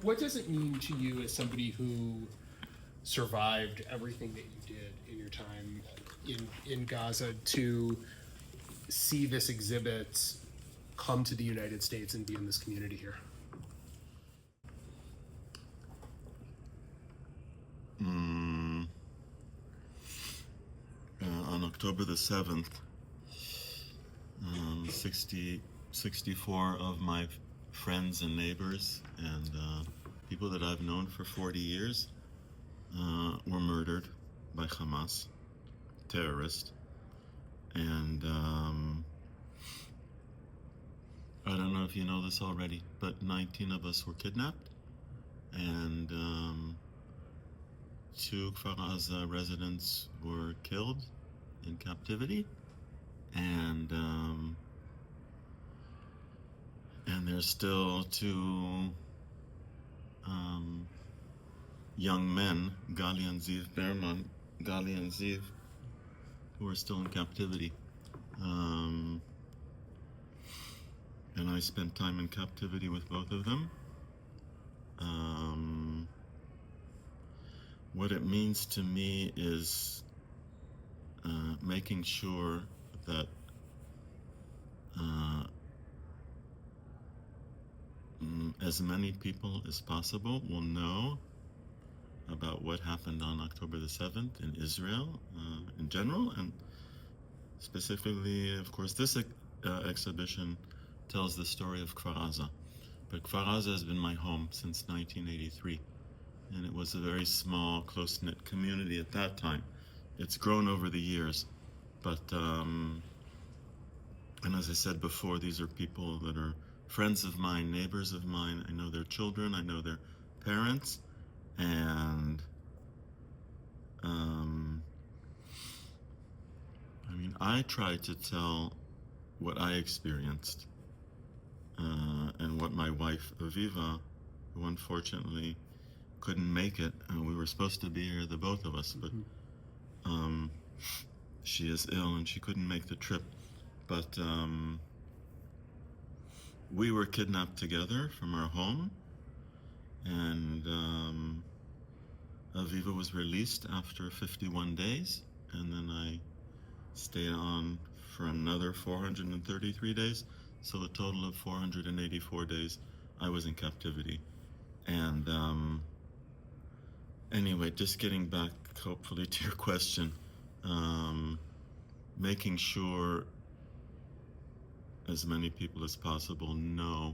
What does it mean to you as somebody who survived everything that you did in your time in Gaza to see this exhibit come to the United States and be in this community here? On October the 7th, 64 of my friends and neighbors and people that I've known for 40 years were murdered by Hamas, terrorists. And I don't know if you know this already, but 19 of us were kidnapped, and 2 Kfar Aza residents were killed in captivity, and there's still 2 young men, Gali and Ziv Berman, Gali and Ziv, who are still in captivity. And I spent time in captivity with both of them. What it means to me is making sure that as many people as possible will know about what happened on October the 7th in Israel in general, and specifically, of course, this exhibition tells the story of Kfar Aza. But Kfar Aza has been my home since 1983, and it was a very small, close-knit community at that time. It's grown over the years, but, and as I said before, these are people that are friends of mine, neighbors of mine. I know their children, I know their parents, and I mean, I try to tell what I experienced, and what my wife, Aviva, who unfortunately couldn't make it, and we were supposed to be here, the both of us, but she is ill and she couldn't make the trip. But we were kidnapped together from our home, and Aviva was released after 51 days, and then I stayed on for another 433 days, so a total of 484 days I was in captivity. And anyway, just getting back hopefully to your question, making sure as many people as possible know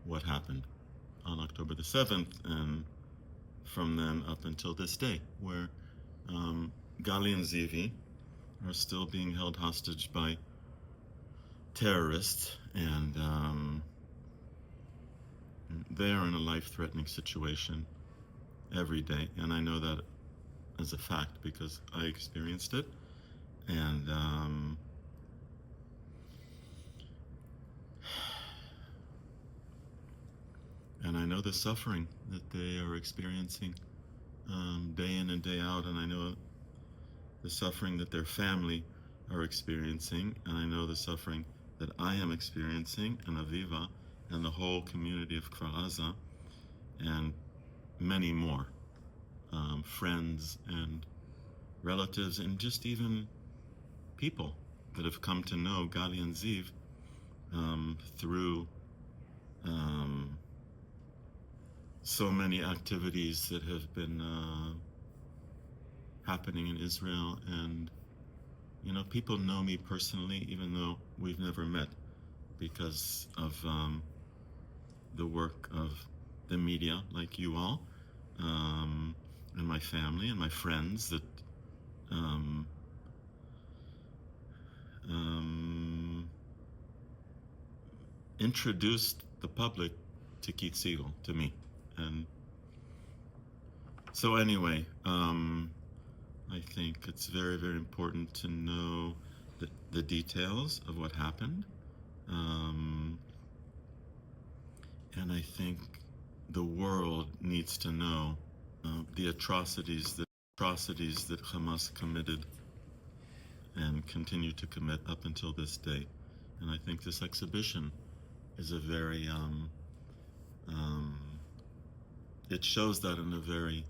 what happened on October the 7th, and from then up until this day, where Gali and Zivi are still being held hostage by terrorists, and they are in a life-threatening situation every day, and I know that as a fact because I experienced it. And I know the suffering that they are experiencing day in and day out, and I know the suffering that their family are experiencing, and I know the suffering that I am experiencing, and Aviva, and the whole community of Kfar Aza, and many more, friends and relatives, and just even people that have come to know Gali and Ziv through so many activities that have been happening in Israel. And you know, people know me personally, even though we've never met, because of the work of the media, like you all, and my family and my friends that introduced the public to Keith Siegel, to me. And so anyway, I think it's very, very important to know the details of what happened. And I think the world needs to know the atrocities that Hamas committed and continue to commit up until this day. And I think this exhibition is a very it shows that in a very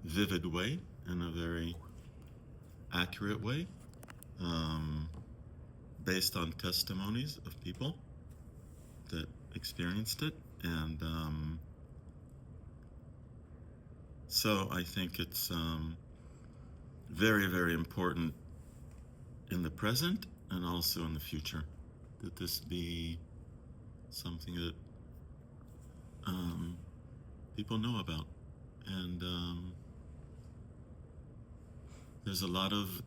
vivid way, in a very accurate way, based on testimonies of people that experienced it. And so I think it's very, very important in the present and also in the future that this be something that people know about. And there's a lot of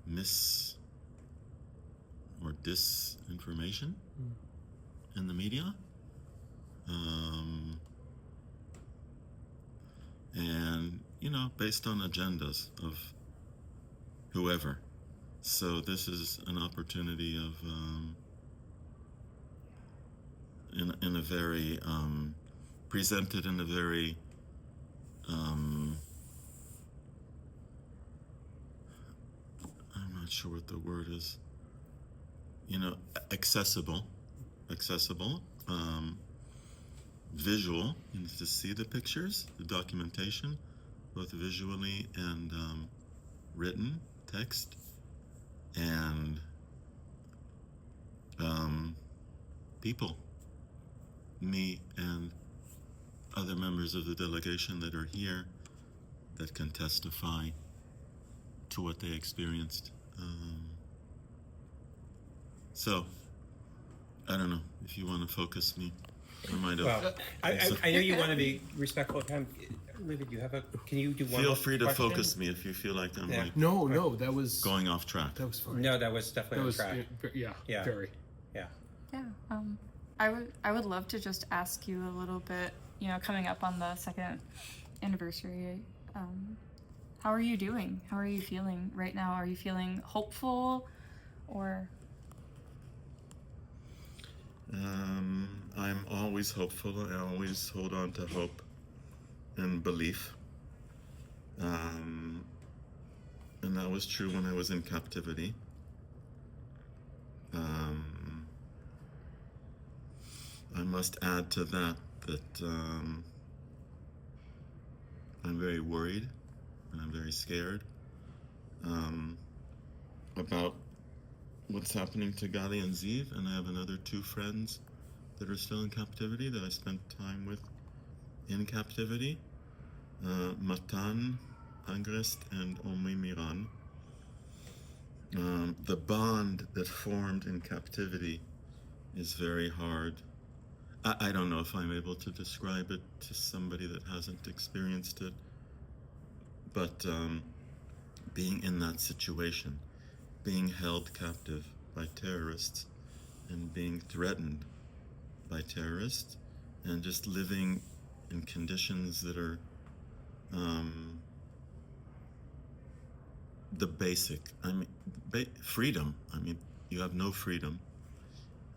mis or disinformation in the media, and based on agendas of whoever. So this is an opportunity of in a very presented in a very I'm not sure what the word is, accessible, visual, to see the pictures, the documentation, both visually and written text, and people, me and other members of the delegation that are here that can testify to what they experienced. So, I don't know if you want to focus me. I might have. Well, I know you want to be respectful of time. Olivia, do you have can you do one Feel more free to question? focus me if you feel like I'm Yeah. like No, that was going off track. That was fine. No, that was definitely That on was track. yeah, very. Yeah. Yeah, I would love to just ask you a little bit, coming up on the second anniversary, how are you doing? How are you feeling right now? Are you feeling hopeful, or? I'm always hopeful. I always hold on to hope and belief. And that was true when I was in captivity. I must add to that I'm very worried and I'm very scared about what's happening to Gali and Ziv, and I have another 2 friends that are still in captivity that I spent time with in captivity, Matan, Angrest, and Omi Miran. The bond that formed in captivity is very hard. I don't know if I'm able to describe it to somebody that hasn't experienced it, but being in that situation, being held captive by terrorists and being threatened by terrorists, and just living in conditions that are the basic, freedom. You have no freedom.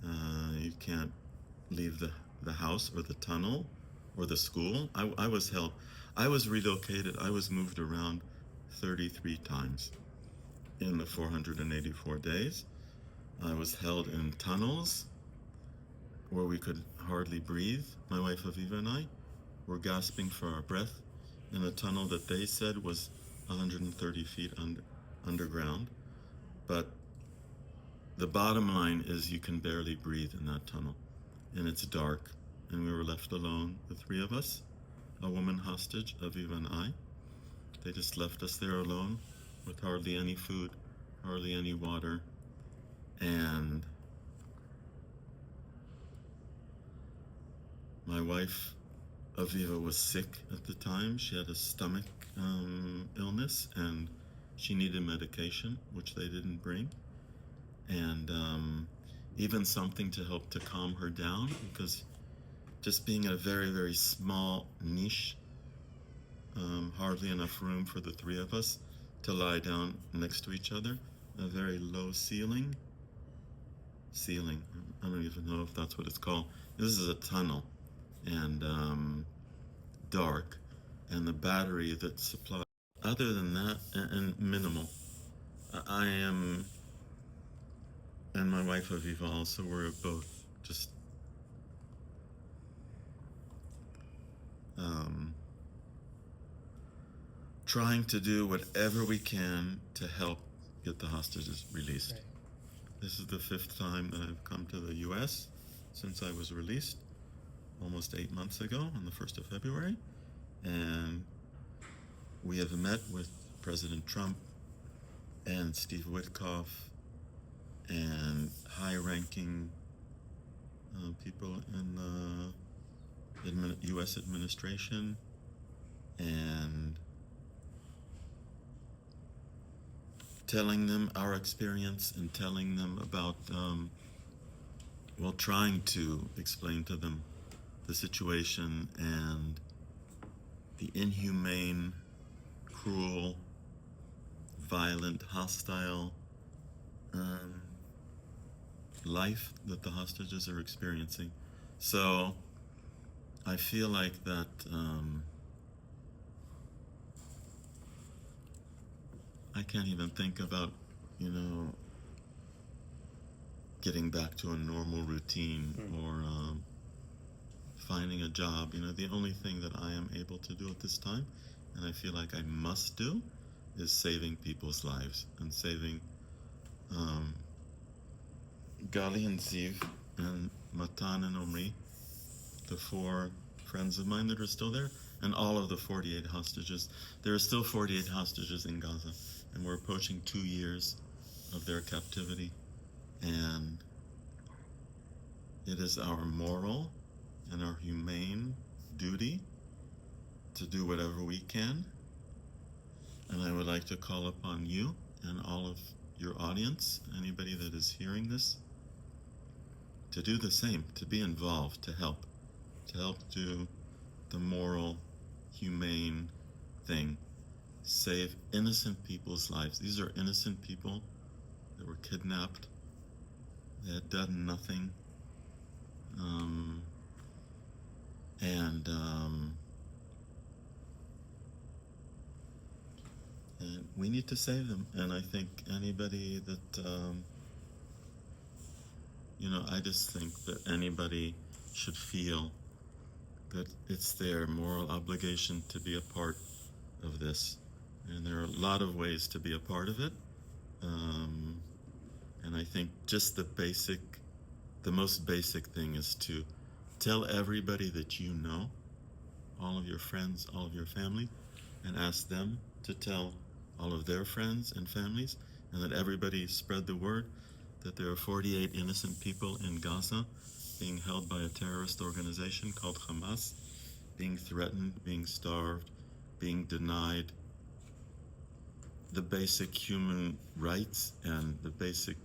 You can't leave the house or the tunnel or the school. I was held. I was relocated. I was moved around 33 times in the 484 days. I was held in tunnels where we could hardly breathe. My wife Aviva and I were gasping for our breath in a tunnel that they said was 130 feet underground. But the bottom line is you can barely breathe in that tunnel. And it's dark. And we were left alone, the 3 of us, a woman hostage, Aviva and I. They just left us there alone with hardly any food, hardly any water. And my wife, Aviva, was sick at the time. She had a stomach illness and she needed medication, which they didn't bring. And even something to help to calm her down, because just being in a very, very small niche, hardly enough room for the 3 of us to lie down next to each other, a very low ceiling. I don't even know if that's what it's called. This is a tunnel, and dark, and the battery that supplies. Other than that, and minimal. I am, and my wife Aviva also, were both just trying to do whatever we can to help get the hostages released. Right. This is the 5th time that I've come to the U.S. since I was released almost 8 months ago on the 1st of February. And we have met with President Trump and Steve Witkoff and high-ranking people in the U.S. administration, and telling them our experience and telling them about, trying to explain to them the situation and the inhumane, cruel, violent, hostile life that the hostages are experiencing. So I feel like that I can't even think about, getting back to a normal routine or finding a job. The only thing that I am able to do at this time, and I feel like I must do, is saving people's lives and saving Gali and Ziv and Matan and Omri, the 4 friends of mine that are still there, and all of the 48 hostages. There are still 48 hostages in Gaza, and we're approaching 2 years of their captivity. And it is our moral and our humane duty to do whatever we can. And I would like to call upon you and all of your audience, anybody that is hearing this, to do the same, to be involved, to help do the moral, humane thing. Save innocent people's lives. These are innocent people that were kidnapped. They had done nothing. And we need to save them. And I think anybody that, I just think that anybody should feel that it's their moral obligation to be a part of this. And there are a lot of ways to be a part of it. And I think just the most basic thing is to tell everybody that you know, all of your friends, all of your family, and ask them to tell all of their friends and families, and that everybody spread the word that there are 48 innocent people in Gaza being held by a terrorist organization called Hamas, being threatened, being starved, being denied the basic human rights and the basic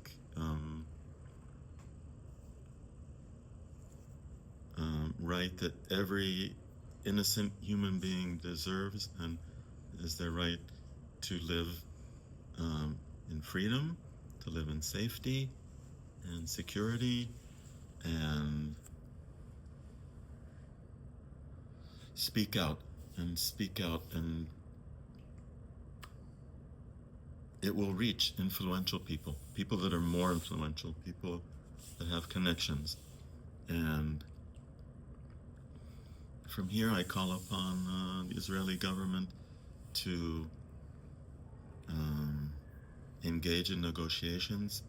right that every innocent human being deserves, and is their right to live in freedom, to live in safety and security, and speak out, and it will reach influential people that are more influential, people that have connections. And from here, I call upon the Israeli government to engage in negotiations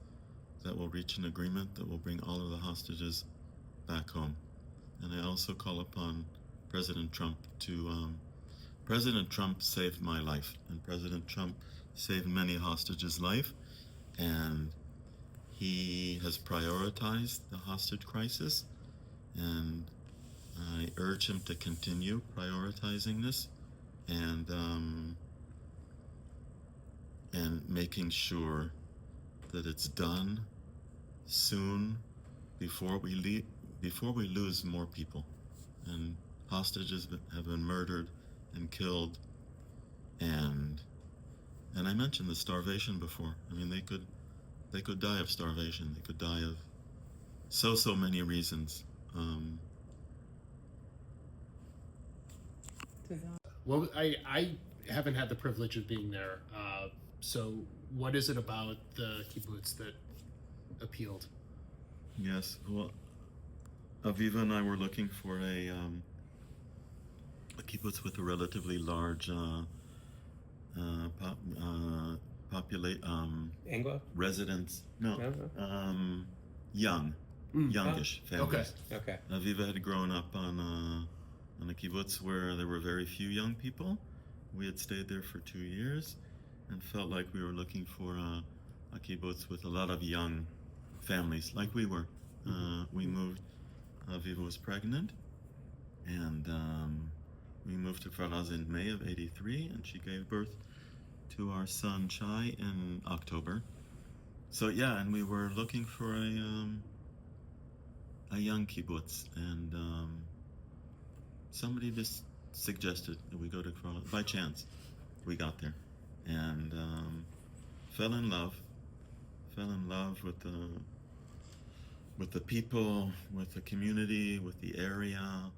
that will reach an agreement that will bring all of the hostages back home. And I also call upon President Trump to... President Trump saved my life, and President Trump saved many hostages' life, and he has prioritized the hostage crisis, and I urge him to continue prioritizing this and making sure that it's done soon before we lose more people. And hostages have been murdered and killed, and I mentioned the starvation before. I mean, they could die of starvation. They could die of so many reasons. Well, I haven't had the privilege of being there. So what is it about the kibbutz that appealed? Yes, well, Aviva and I were looking for a kibbutz with a relatively large populate Anglo? residents. No, No? youngish families. Okay. Aviva had grown up on a kibbutz where there were very few young people. We had stayed there for 2 years and felt like we were looking for a kibbutz with a lot of young families, like we were. We moved. Aviva was pregnant, and we moved to Kfar Aza in May of '83, and she gave birth to our son Shai in October. So yeah, and we were looking for a young kibbutz, and somebody just suggested that we go to Kfar Aza. By chance, we got there, and fell in love with the people, with the community, with the area.